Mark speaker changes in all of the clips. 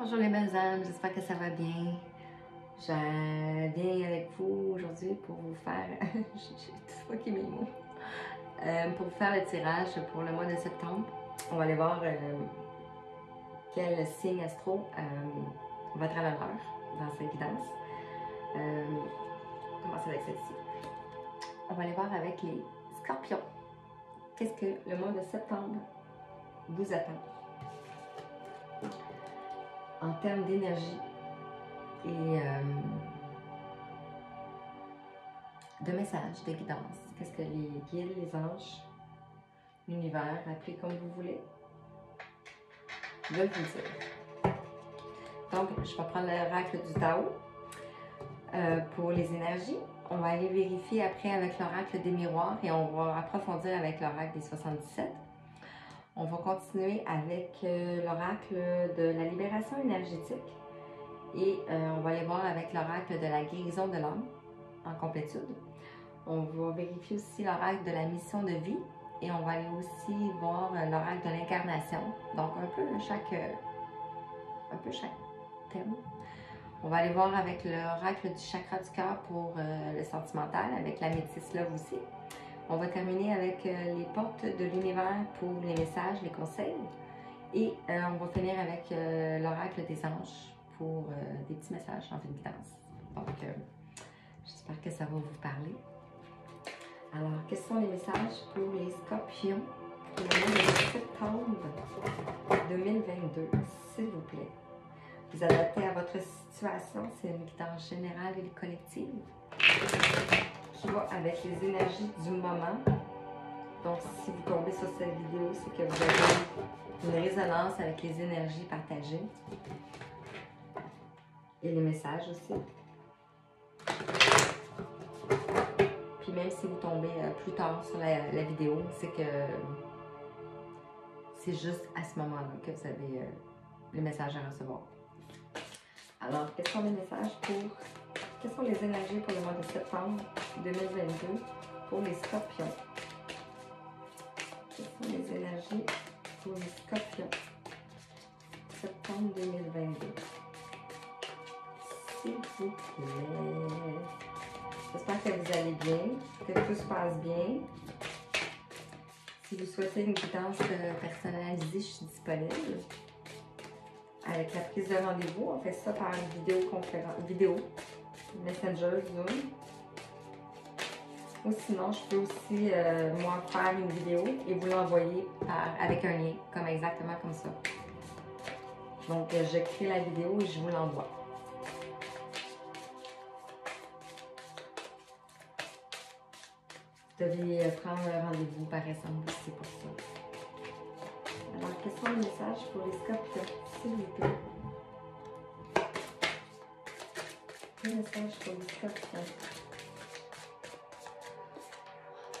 Speaker 1: Bonjour les belles âmes, j'espère que ça va bien. Je viens avec vous aujourd'hui pour vous faire, j'ai tout fucké mes mots, pour vous faire le tirage pour le mois de septembre. On va aller voir quel signe astro va être à l'honneur dans cette guidance. On commence avec celle-ci. On va aller voir avec les scorpions. Qu'est-ce que le mois de septembre vous attend en termes d'énergie et de messages, de guidance. Qu'est-ce que les guides, les anges, l'univers, appelez comme vous voulez, veulent vous dire. Donc, je vais prendre l'oracle du Tao pour les énergies. On va aller vérifier après avec l'oracle des miroirs et on va approfondir avec l'oracle des 77. On va continuer avec l'oracle de la libération énergétique et on va aller voir avec l'oracle de la guérison de l'âme en complétude. On va vérifier aussi l'oracle de la mission de vie et on va aller aussi voir l'oracle de l'incarnation. Donc un peu chaque thème. On va aller voir avec l'oracle du chakra du cœur pour le sentimental, avec la métisse love aussi. On va terminer avec les portes de l'univers pour les messages, les conseils. Et on va finir avec l'oracle des anges pour des petits messages en fin de guidance. Donc, j'espère que ça va vous parler. Alors, quels sont les messages pour les scorpions pour le mois de septembre 2022, s'il vous plaît? Vous adaptez à votre situation, c'est une guidance générale et collective qui va avec les énergies du moment. Donc, si vous tombez sur cette vidéo, c'est que vous avez une résonance avec les énergies partagées et les messages aussi. Puis même si vous tombez plus tard sur la vidéo, c'est que c'est juste à ce moment-là que vous avez les messages à recevoir. Alors, quels sont les messages quelles sont les énergies pour le mois de septembre 2022 pour les scorpions? Quelles sont les énergies pour les scorpions septembre 2022? S'il vous plaît. J'espère que vous allez bien, que tout se passe bien. Si vous souhaitez une guidance personnalisée, je suis disponible. Avec la prise de rendez-vous, on fait ça par vidéo, Messenger, Zoom. Ou sinon, je peux aussi, moi, faire une vidéo et vous l'envoyer avec un lien, exactement comme ça. Donc, je crée la vidéo et je vous l'envoie. Vous devez prendre un rendez-vous par exemple, c'est pour ça. Alors, quels sont les messages pour les scorpions, s'il vous plaît? Quel message pour les scorpions?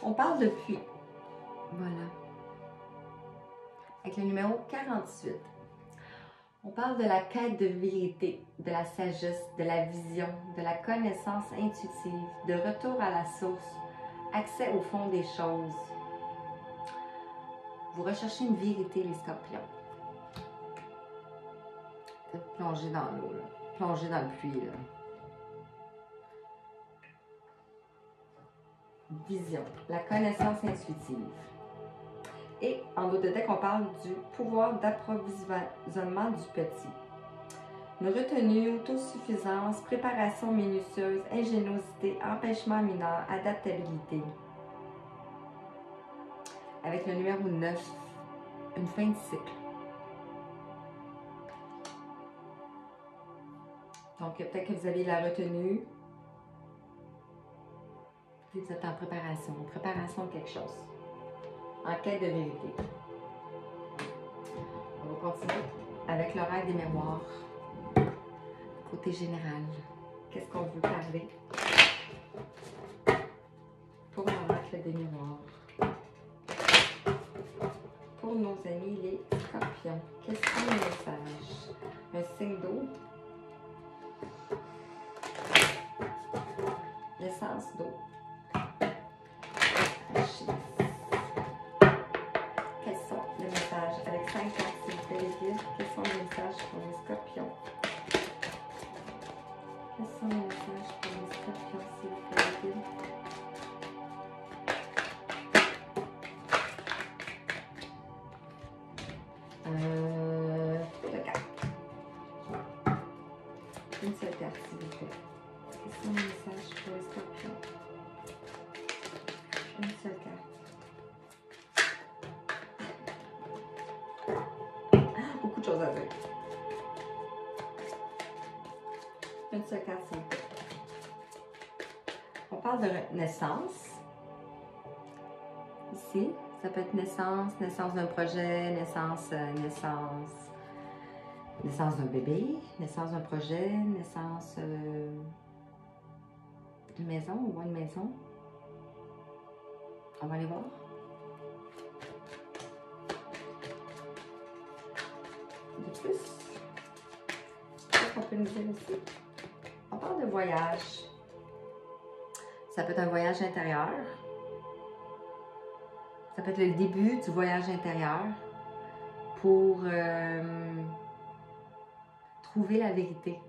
Speaker 1: On parle de pluie. Voilà. Avec le numéro 48. On parle de la quête de vérité, de la sagesse, de la vision, de la connaissance intuitive, de retour à la source, accès au fond des choses. Vous recherchez une vérité, les scorpions. Plongez dans l'eau, plongez dans le puits. Là. Vision, la connaissance intuitive. Et en haut de deck, on parle du pouvoir d'approvisionnement du petit. Une retenue, autosuffisance, préparation minutieuse, ingéniosité, empêchement mineur, adaptabilité. Avec le numéro 9, une fin de cycle. Donc, peut-être que vous avez la retenue. Puis vous êtes en préparation de quelque chose. En quête de vérité. On va continuer avec l'oracle des mémoires. Côté général, qu'est-ce qu'on veut parler pour l'oracle des mémoires? Pour nos amis les scorpions, quels sont les messages? Un signe d'eau. L'essence d'eau. Quels sont les messages? Avec 5 cartes, s'il vous plaît, les guides, quels sont les messages pour les scorpions? de choses à dire. Une seule carte, s'il vous plaît. On parle de naissance. Ici, ça peut être naissance, naissance d'un projet, naissance d'un bébé, naissance d'un projet, naissance d'une maison, on voit une maison. On va aller voir. De plus, qu'est-ce qu'on peut nous dire ici? On parle de voyage. Ça peut être un voyage intérieur. Ça peut être le début du voyage intérieur pour trouver la vérité,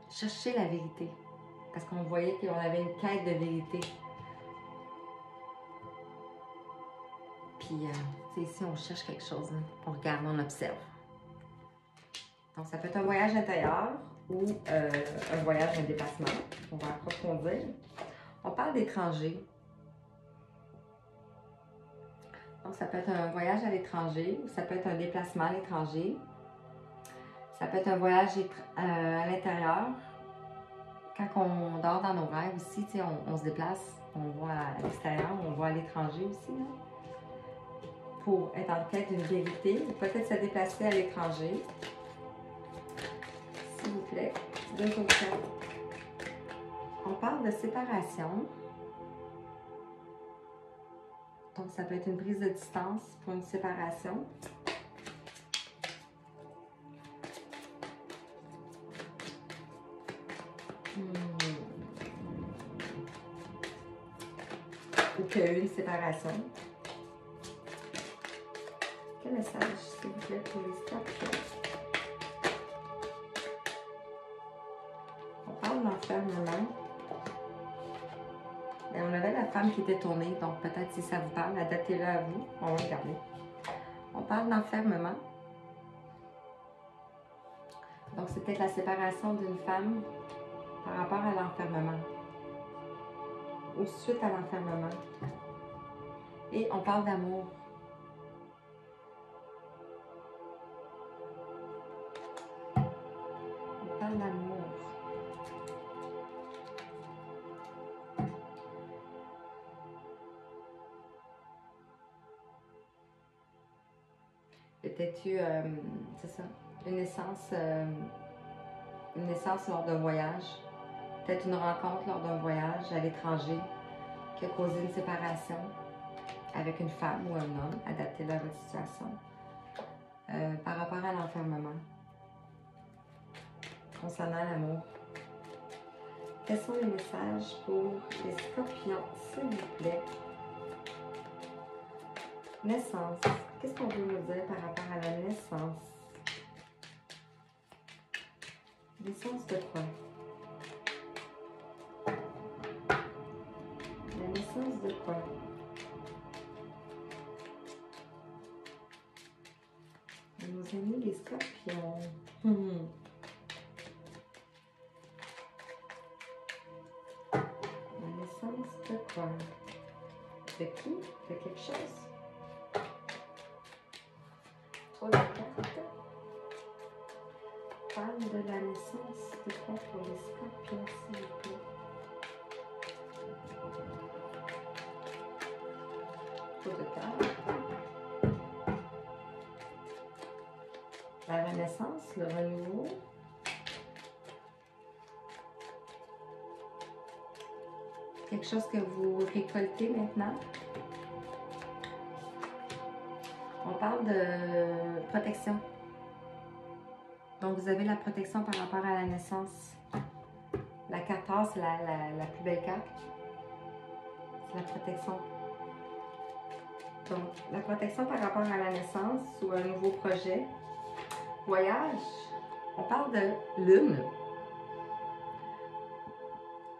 Speaker 1: chercher la vérité. Parce qu'on voyait qu'on avait une quête de vérité. Puis, ici, on cherche quelque chose. Hein. On regarde, on observe. Donc, ça peut être un voyage intérieur ou un voyage, un déplacement. On va approfondir. On parle d'étranger. Donc, ça peut être un voyage à l'étranger ou ça peut être un déplacement à l'étranger. Ça peut être un voyage à l'intérieur. Quand on dort dans nos rêves aussi, on se déplace, on va à l'extérieur, on va à l'étranger aussi. Là, pour être en quête d'une vérité ou peut-être se déplacer à l'étranger. S'il vous plaît, deux autres cartes. On parle de séparation. Donc, ça peut être une prise de distance pour une séparation. Ou qu'il y a eu une séparation. Quel message, s'il vous plaît, pour les scorpions? On parle d'enfermement. Et on avait la femme qui était tournée, donc peut-être si ça vous parle, adaptez-le à vous. On va regarder. On parle d'enfermement. Donc c'est peut-être la séparation d'une femme par rapport à l'enfermement. Ou suite à l'enfermement. Et on parle d'amour. On parle d'amour. Peut-être eu, c'est ça, une naissance lors d'un voyage. Peut-être une rencontre lors d'un voyage à l'étranger qui a causé une séparation avec une femme ou un homme, adaptez-le à votre situation, par rapport à l'enfermement. Concernant l'amour. Quels sont les messages pour les scorpions, s'il vous plaît? Naissance. Qu'est-ce qu'on veut nous dire par rapport à la naissance? Naissance de quoi? La naissance de quoi? Nos amis les scorpions. La naissance de quoi? De qui? De quelque chose? Trop de cartes. Parle de la naissance de quoi pour les scorpions, s'il vous plaît? Trop de cartes. La renaissance, le renouveau. Quelque chose que vous récoltez maintenant. On parle de protection. Donc, vous avez la protection par rapport à la naissance. La 14, c'est la plus belle carte. C'est la protection. Donc, la protection par rapport à la naissance ou un nouveau projet. Voyage. On parle de lune.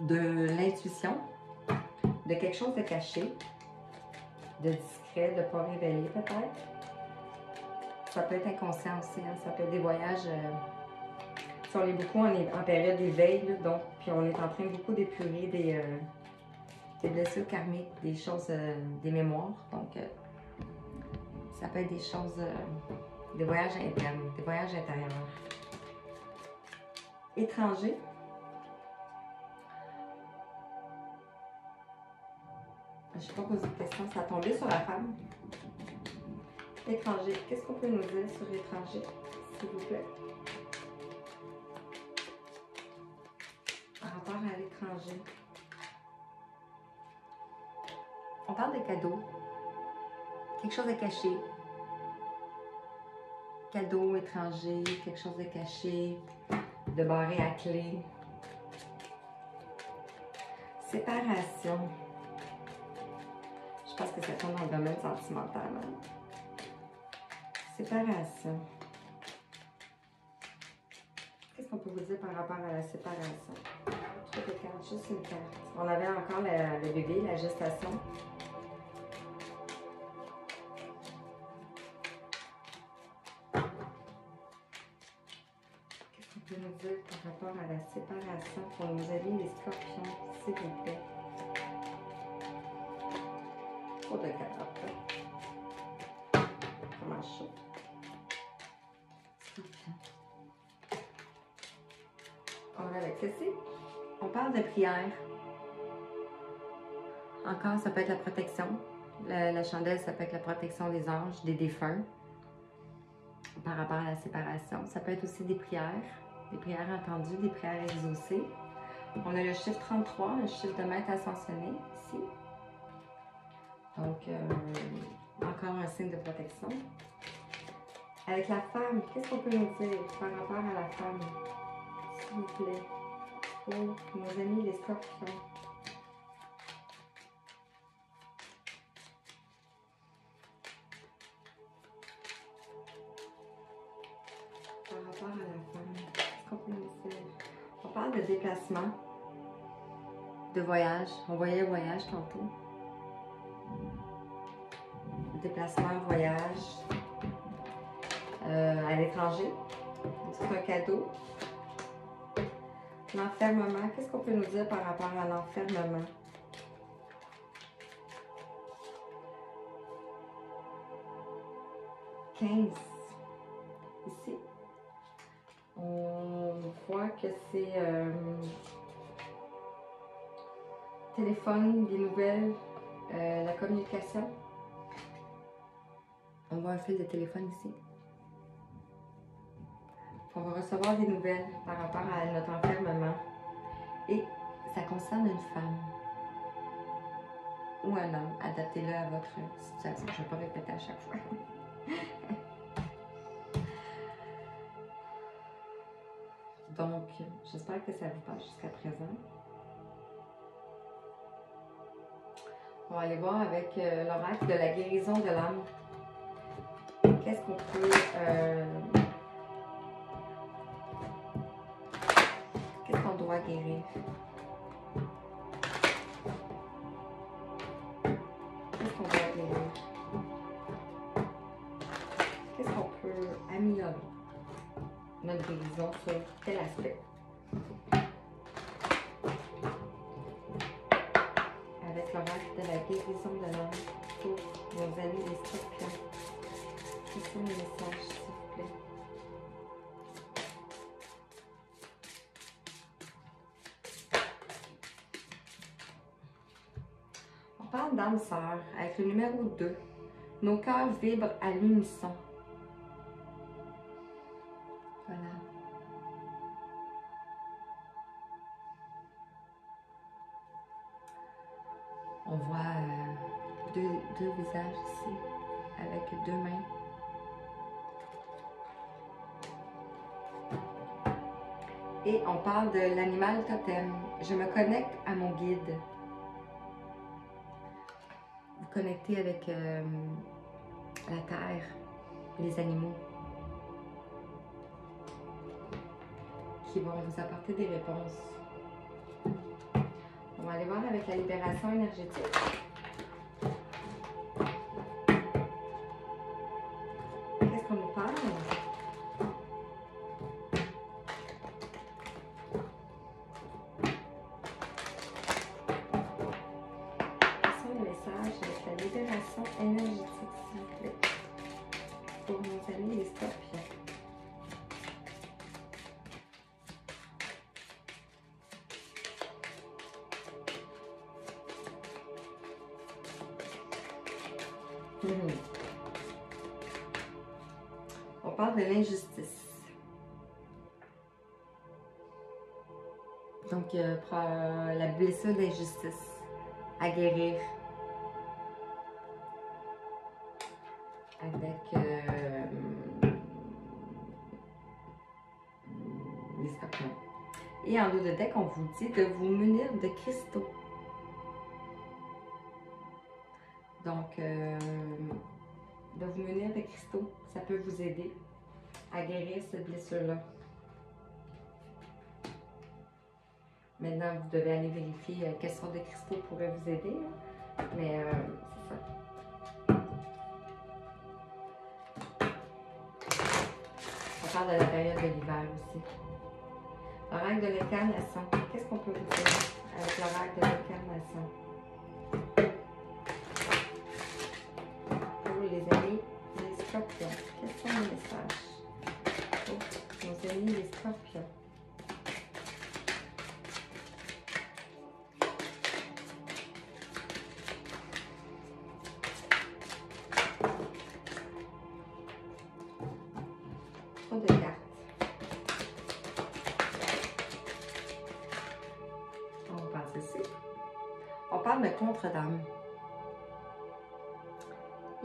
Speaker 1: De l'intuition. De quelque chose de caché. De discret, de ne pas révéler peut-être. Ça peut être inconscient aussi, hein? Ça peut être des voyages. Si on est beaucoup en période d'éveil, donc, puis on est en train beaucoup d'épurer des blessures karmiques, des choses, des mémoires. Donc, ça peut être des choses des voyages internes, des voyages intérieurs. Étranger. Je n'ai pas posé de question, ça a tombé sur la femme. Étranger. Qu'est-ce qu'on peut nous dire sur l'étranger, s'il vous plaît? Par rapport à l'étranger. On parle de cadeaux. Quelque chose de caché. Cadeau étranger, quelque chose de caché, de barré à clé. Séparation. Je pense que ça tombe dans le domaine sentimental. Hein? Séparation. Qu'est-ce qu'on peut vous dire par rapport à la séparation? Je fais des cartes, juste une carte. On avait encore le bébé, la gestation. Qu'est-ce qu'on peut nous dire par rapport à la séparation pour nos amis les scorpions, s'il vous plaît? Trop de cartes. Comment chaud. Scorpion. On va avec ceci. On parle de prière. Encore, ça peut être la protection. La chandelle, ça peut être la protection des anges, des défunts. Par rapport à la séparation. Ça peut être aussi des prières entendues, des prières exaucées. On a le chiffre 33, le chiffre de maître ascensionné ici. Donc, encore un signe de protection. Avec la femme, qu'est-ce qu'on peut nous dire par rapport à la femme? S'il vous plaît. Pour nos amis les scorpions. Par rapport à la femme, qu'est-ce qu'on peut nous dire? On parle de déplacement, de voyage. On voyait le voyage tantôt. Déplacement, voyage à l'étranger. C'est un cadeau. L'enfermement, qu'est-ce qu'on peut nous dire par rapport à l'enfermement? « 15. Ici. On voit que c'est téléphone, des nouvelles, la communication. On voit un fil de téléphone ici. On va recevoir des nouvelles par rapport à notre enfermement. Et ça concerne une femme ou un homme. Adaptez-le à votre situation. Je ne vais pas répéter à chaque fois. Donc, j'espère que ça vous passe jusqu'à présent. On va aller voir avec l'oracle de la guérison de l'âme. Qu'est-ce qu'on peut... qu'est-ce qu'on doit guérir? Qu'est-ce qu'on doit guérir? Qu'est-ce qu'on peut améliorer? Notre guérison sur quel aspect? Avec l'oracle de la guérison de l'âme pour nos amis les scorpions. Quels sont les messages, s'il vous plaît? On parle d'âme sœur avec le numéro 2. Nos cœurs vibrent à l'unisson. Voilà. On voit deux visages ici, avec deux mains. Et on parle de l'animal totem. Je me connecte à mon guide. Vous connectez avec la terre, les animaux, qui vont vous apporter des réponses. On va aller voir avec la libération énergétique. Qu'est-ce qu'on nous parle? Quels sont les messages avec la libération énergétique, s'il vous plaît, pour nos amis les scorpions? On parle de l'injustice. Donc, la blessure d'injustice à guérir avec les scorpions. Et en dos de deck, on vous dit de vous munir de cristaux. Donc, de vous munir de cristaux, ça peut vous aider à guérir cette blessure-là. Maintenant, vous devez aller vérifier quelles sortes de cristaux pourraient vous aider. Là. Mais c'est ça. On parle de la période de l'hiver aussi. L'oracle de l'incarnation. Qu'est-ce qu'on peut vous dire avec l'oracle de l'incarnation? Pour les amis, les scorpions. Quels sont les messages? Pour nos amis, les scorpions. De cartes. On passe ici. On parle de contre-dame.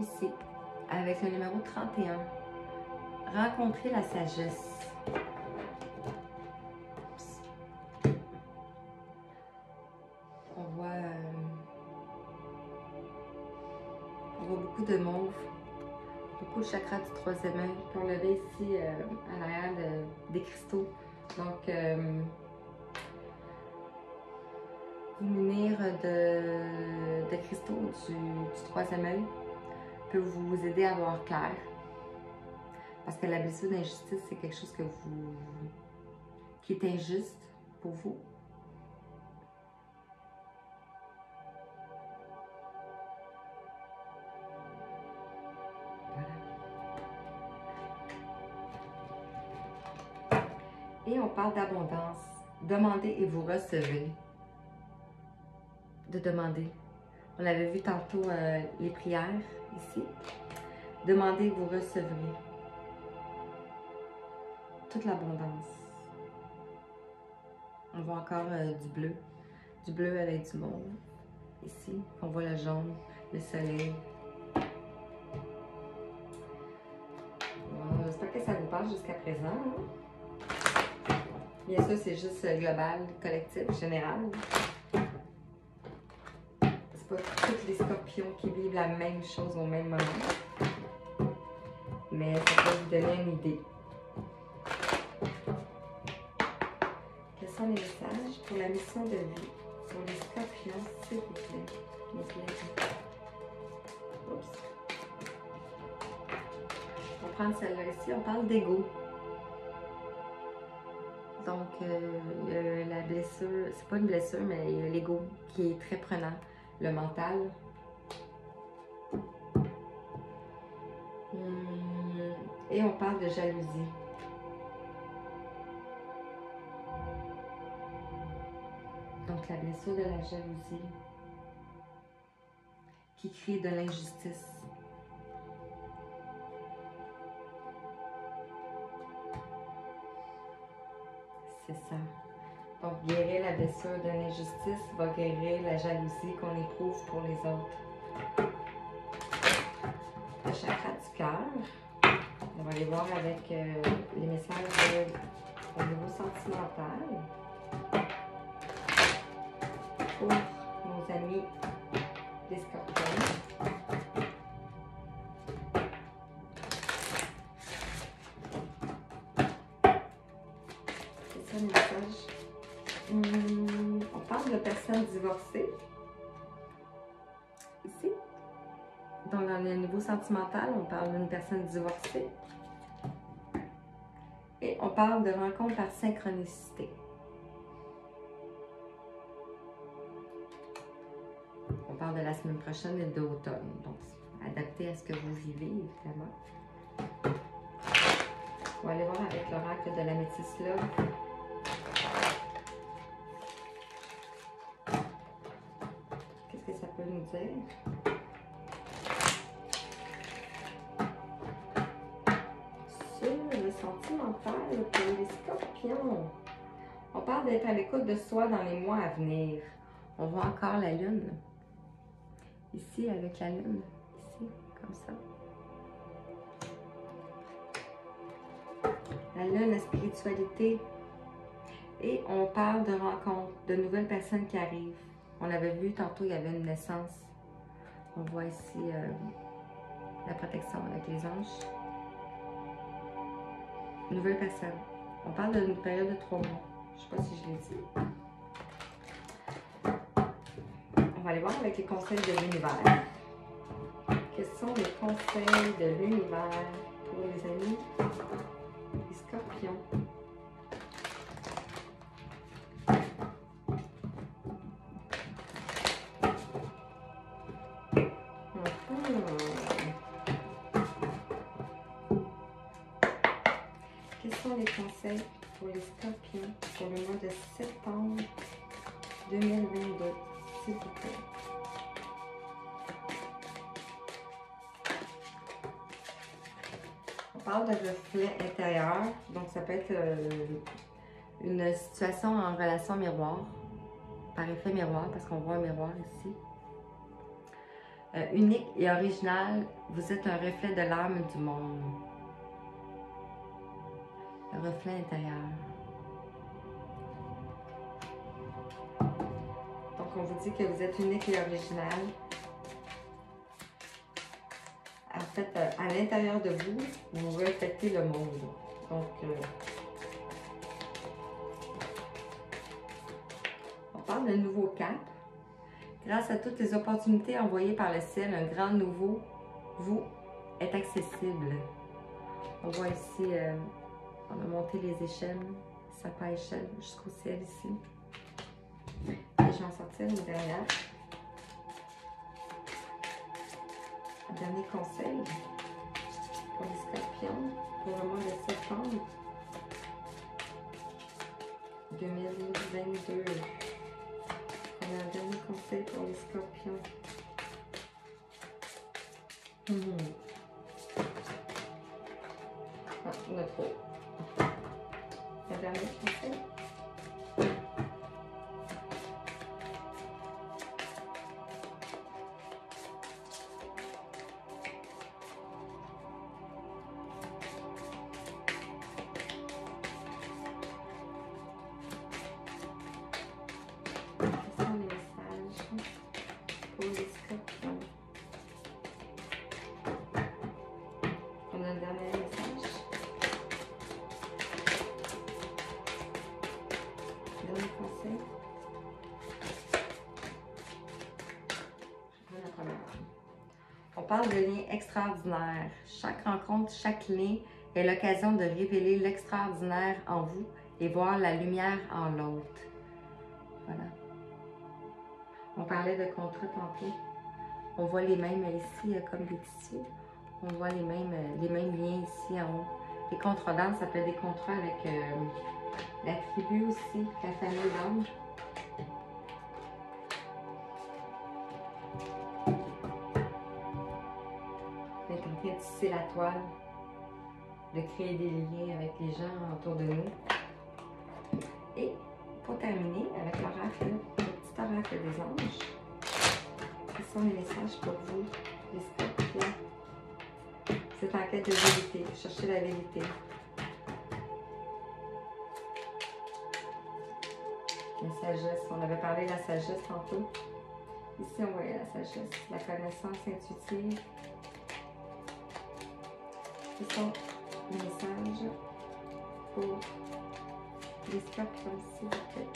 Speaker 1: Ici, avec le numéro 31. Rencontrer la sagesse. On voit beaucoup de mauve. Beaucoup de chakras du troisième œil. Puis on l'avait ici à l'arrière des cristaux. Donc, vous munir de cristaux du troisième œil peut vous aider à voir clair. Parce que la blessure d'injustice, c'est quelque chose qui est injuste pour vous. Et on parle d'abondance. Demandez et vous recevez. De demander. On avait vu tantôt les prières ici. Demandez et vous recevrez. Toute l'abondance. On voit encore du bleu. Du bleu avec du mauve. Ici, on voit le jaune, le soleil. Bon, j'espère que ça vous parle jusqu'à présent. Hein? Bien sûr, c'est juste global, collectif, général. C'est pas tous les scorpions qui vivent la même chose au même moment. Mais ça peut vous donner une idée. Quels sont les messages pour la mission de vie pour les scorpions, s'il vous plaît? Oups. On va prendre celle-là ici. On parle d'ego. Donc, la blessure, c'est pas une blessure, mais il y a l'ego qui est très prenant. Le mental. Et on parle de jalousie. Donc, la blessure de la jalousie qui crée de l'injustice. C'est ça. Donc, guérir la blessure de l'injustice va guérir la jalousie qu'on éprouve pour les autres. Le chakra du cœur. On va aller voir avec les messages au niveau sentimental. Pour nos amis des scorpions. C'est ça le message. On parle de personnes divorcées. Ici. Donc dans le niveau sentimental, on parle d'une personne divorcée. Et on parle de rencontre par synchronicité. On parle de la semaine prochaine et d'automne. Donc, adapté à ce que vous vivez, évidemment. On va aller voir avec l'oracle de la métisse Love. Qu'est-ce que ça peut nous dire? parle d'être à l'écoute de soi dans les mois à venir. On voit encore la lune. Ici, avec la lune. Ici, comme ça. La lune, la spiritualité. Et on parle de rencontres, de nouvelles personnes qui arrivent. On avait vu tantôt, il y avait une naissance. On voit ici la protection avec les anges. Nouvelle personne. On parle d'une période de 3 mois. Je ne sais pas si je l'ai dit. On va aller voir avec les conseils de l'univers. Quels sont les conseils de l'univers pour les amis, les scorpions? Quels sont les conseils pour les scorpions pour le mois de septembre 2022, s'il vous plaît? On parle de reflet intérieur, donc ça peut être une situation en relation miroir, par effet miroir, parce qu'on voit un miroir ici. Unique et original, vous êtes un reflet de l'âme du monde. Un reflet intérieur. Donc on vous dit que vous êtes unique et original. En fait, à l'intérieur de vous, vous reflétez le monde. Donc, on parle d'un nouveau cap. Grâce à toutes les opportunités envoyées par le ciel, un grand nouveau vous est accessible. On voit ici, on a monté les échelles, sapin à échelle jusqu'au ciel ici. Et je vais en sortir une dernière. Un dernier conseil pour les scorpions pour le mois de septembre 2022. On a un dernier conseil pour les scorpions. Ah, on a trop. Un dernier conseil. Pour les scorpions. On a un dernier message. Dernier conseil. Je prends la première. On parle de liens extraordinaires. Chaque rencontre, chaque lien est l'occasion de révéler l'extraordinaire en vous et voir la lumière en l'autre. Voilà. On parlait de contrat tantôt. On voit les mêmes ici comme des tissus. On voit les mêmes liens ici en haut. Les contrats d'âme, ça peut être des contrats avec la tribu aussi, la famille d'âme. On est en train de tisser la toile, de créer des liens avec les gens autour de nous. Et pour terminer avec l'oracle, le petit oracle des anges. Quels sont les messages pour vous, les scorpions? Vous êtes en quête de vérité, vous cherchez la vérité. La sagesse, on avait parlé de la sagesse tantôt. Ici, on voyait la sagesse, la connaissance intuitive. Ce sont les messages pour les scorpions, s'il vous plaît.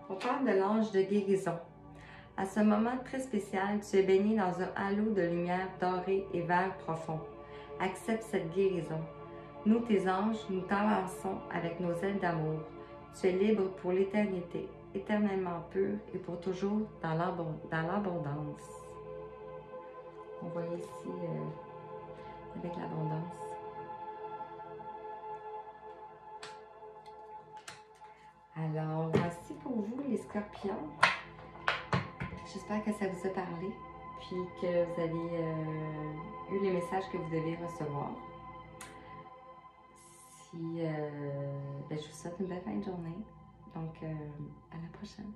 Speaker 1: On parle de l'ange de guérison. À ce moment très spécial, tu es baigné dans un halo de lumière dorée et vert profond. Accepte cette guérison. Nous, tes anges, nous t'enlaçons avec nos ailes d'amour. Tu es libre pour l'éternité, éternellement pur et pour toujours dans l'abondance. On voit ici avec l'abondance. Alors, voici pour vous les scorpions. J'espère que ça vous a parlé, puis que vous avez eu les messages que vous devez recevoir. Puis, je vous souhaite une belle fin de journée. Donc, à la prochaine.